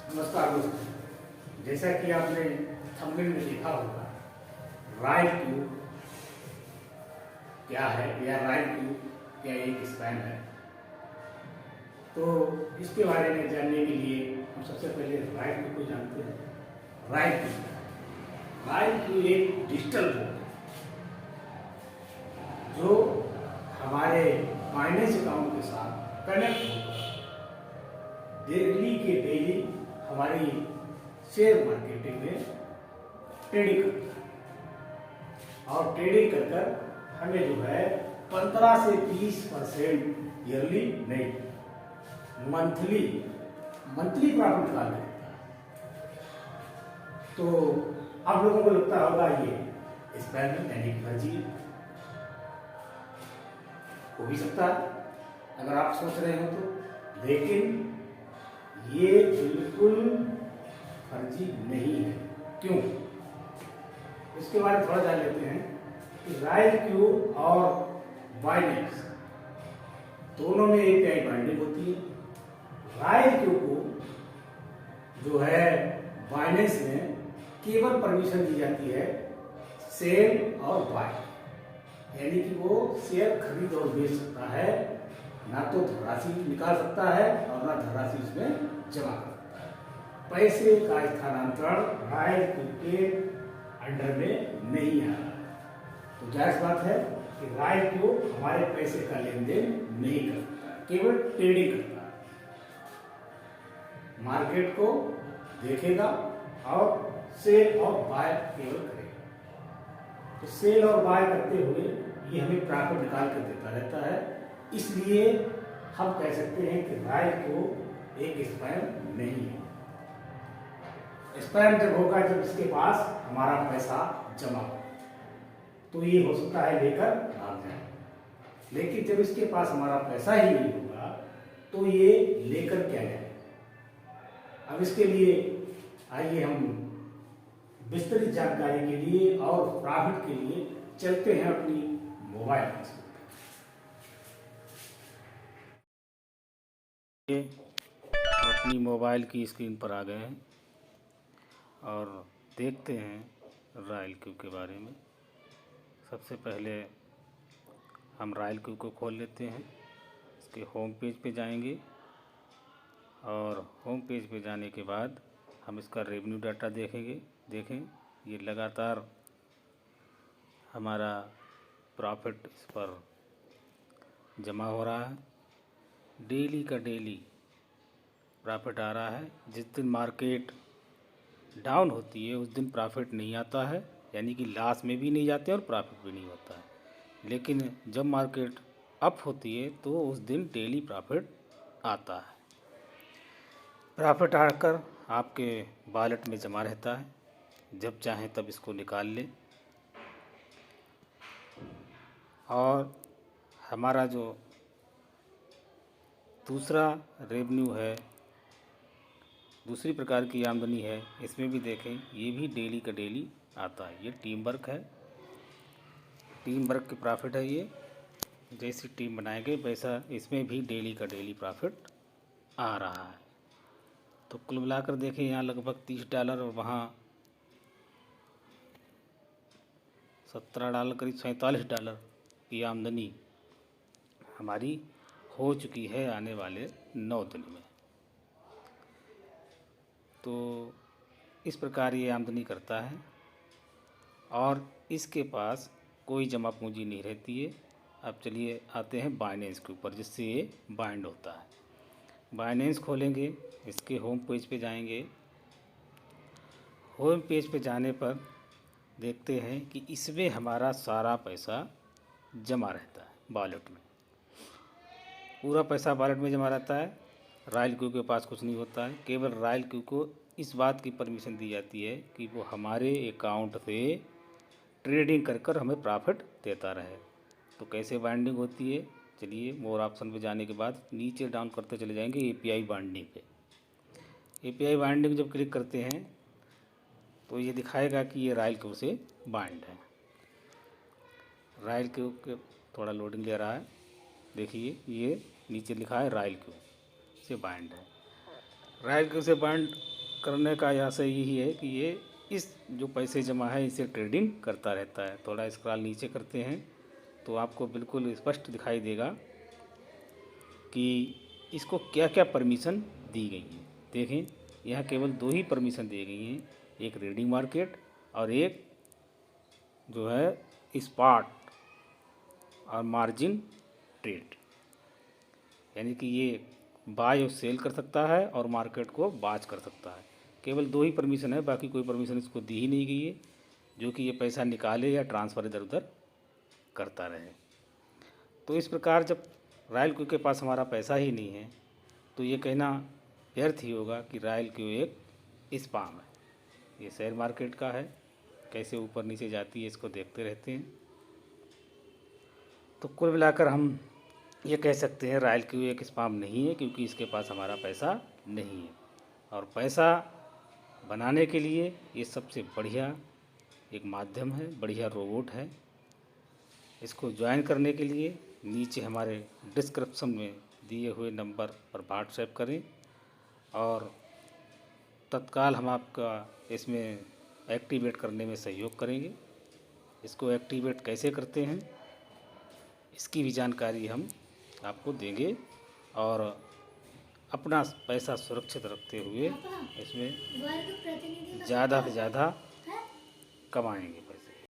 नमस्कार दोस्तों, जैसा कि आपने थंबनेल में देखा होगा, राइल क्यूब क्या है या राइल क्यूब क्या एक स्पैम है। तो इसके बारे में जानने के लिए हम सबसे पहले राइल क्यूब को जानते हैं। राइल क्यूब एक डिजिटल बोर्ड है जो हमारे फाइनेंस अकाउंट के साथ कनेक्ट होकर डेली हमारी शेयर मार्केटिंग में ट्रेडिंग करता है और ट्रेडिंग कर कर हमें जो है 15 से 20% ईयरली नहीं, मंथली प्रॉफिट निकाल देता है। तो आप लोगों को लगता होगा ये स्पैम है, यानी कि फर्जी हो भी सकता है अगर आप सोच रहे हो तो, लेकिन ये बिल्कुल फर्जी नहीं है। क्यों? इसके बारे में थोड़ा जान लेते हैं कि राइल क्यूब और बाइनेंस दोनों में एपीआई बाइंडिंग होती है। राइल क्यूब को जो है बाइनेंस में केवल परमिशन दी जाती है सेल और बाय, यानी कि वो शेयर खरीद और बेच सकता है, ना तो धनराशि निकाल सकता है और ना धनराशि उसमें जमा कर सकता है। पैसे का स्थानांतरण राइल क्यूब के अंडर में नहीं आ रहा है। तो जायज बात है कि राइल क्यूब हमारे पैसे का लेन देन नहीं कर सकता, केवल ट्रेडिंग करता है। मार्केट को देखेगा और सेल और बाय केवल करेगा। तो सेल और बाय करते हुए ये हमें प्रॉफिट निकाल कर देता रहता है। इसलिए हम कह सकते हैं कि राइल क्यूब एक स्पैम नहीं है। स्पैम जब होगा जब इसके पास हमारा पैसा जमा हो, तो ये हो सकता है लेकर भाग जाए। लेकिन जब इसके पास हमारा पैसा ही नहीं होगा तो ये लेकर क्या जाए। अब इसके लिए आइए हम विस्तृत जानकारी के लिए और प्रॉफिट के लिए चलते हैं अपनी मोबाइल पर। अपनी मोबाइल की स्क्रीन पर आ गए हैं और देखते हैं राइल क्यूब के बारे में। सबसे पहले हम राइल क्यूब को खोल लेते हैं। इसके होम पेज पे जाएंगे और होम पेज पे जाने के बाद हम इसका रेवेन्यू डाटा देखें ये लगातार हमारा प्रॉफिट इस पर जमा हो रहा है। डेली का डेली प्रॉफिट आ रहा है। जिस दिन मार्केट डाउन होती है उस दिन प्रॉफिट नहीं आता है, यानी कि लॉस में भी नहीं जाते और प्रॉफिट भी नहीं होता है। लेकिन जब मार्केट अप होती है तो उस दिन डेली प्रॉफिट आता है। प्रॉफिट आकर आपके वॉलेट में जमा रहता है, जब चाहें तब इसको निकाल लें। और हमारा जो दूसरा रेवेन्यू है, दूसरी प्रकार की आमदनी है, इसमें भी देखें ये भी डेली का डेली आता है। ये टीम वर्क है, टीम वर्क की प्रॉफिट है। ये जैसी टीम बनाएंगे वैसा इसमें भी डेली का डेली प्रॉफिट आ रहा है। तो कुल मिलाकर देखें यहाँ लगभग $30 और वहाँ $17 करीब $47 की आमदनी हमारी हो चुकी है आने वाले 9 दिन में। तो इस प्रकार ये आमदनी करता है और इसके पास कोई जमा पूंजी नहीं रहती है। अब चलिए आते हैं बाइनेंस के ऊपर, जिससे ये बाइंड होता है। बाइनेंस खोलेंगे, इसके होम पेज पे जाएंगे। होम पेज पे जाने पर देखते हैं कि इसमें हमारा सारा पैसा जमा रहता है वॉलेट में। पूरा पैसा वॉलेट में जमा रहता है। राइल क्यूब के पास कुछ नहीं होता है। केवल राइल क्यूब को इस बात की परमिशन दी जाती है कि वो हमारे अकाउंट से ट्रेडिंग कर कर हमें प्रॉफिट देता रहे। तो कैसे बाइंडिंग होती है, चलिए मोर ऑप्शन पे जाने के बाद नीचे डाउन करते चले जाएंगे एपीआई बाइंडिंग पे। एपीआई बाइंडिंग जब क्लिक करते हैं तो ये दिखाएगा कि ये राइल क्यूब से बाइंड है। राइल क्यूब के थोड़ा लोडिंग ले रहा है, देखिए ये नीचे लिखा है राइल क्यूब से बाइंड है। राइल क्यूब से बाइंड करने का आशय यही है कि ये इस जो पैसे जमा है इसे ट्रेडिंग करता रहता है। थोड़ा स्क्रॉल नीचे करते हैं तो आपको बिल्कुल स्पष्ट दिखाई देगा कि इसको क्या क्या परमिशन दी गई है। देखें, यहाँ केवल 2 ही परमिशन दी गई हैं, एक रीडिंग मार्केट और एक जो है स्पॉट और मार्जिन ट्रेड, यानी कि ये बाय और सेल कर सकता है और मार्केट को वॉच कर सकता है। केवल 2 ही परमिशन है, बाकी कोई परमिशन इसको दी ही नहीं गई है जो कि ये पैसा निकाले या ट्रांसफ़र इधर उधर करता रहे। तो इस प्रकार जब रॉयल क्यू के पास हमारा पैसा ही नहीं है तो ये कहना व्यर्थ ही होगा कि रॉयल क्यू एक स्पाम है। ये शेयर मार्केट का है, कैसे ऊपर नीचे जाती है इसको देखते रहते हैं। तो कुल मिलाकर हम ये कह सकते हैं रॉयल क्यू एक स्पाम नहीं है, क्योंकि इसके पास हमारा पैसा नहीं है। और पैसा बनाने के लिए ये सबसे बढ़िया एक माध्यम है, बढ़िया रोबोट है। इसको ज्वाइन करने के लिए नीचे हमारे डिस्क्रिप्शन में दिए हुए नंबर पर व्हाट्सएप करें और तत्काल हम आपका इसमें एक्टिवेट करने में सहयोग करेंगे। इसको एक्टिवेट कैसे करते हैं इसकी भी जानकारी हम आपको देंगे और अपना पैसा सुरक्षित रखते हुए इसमें ज़्यादा से ज़्यादा कमाएंगे।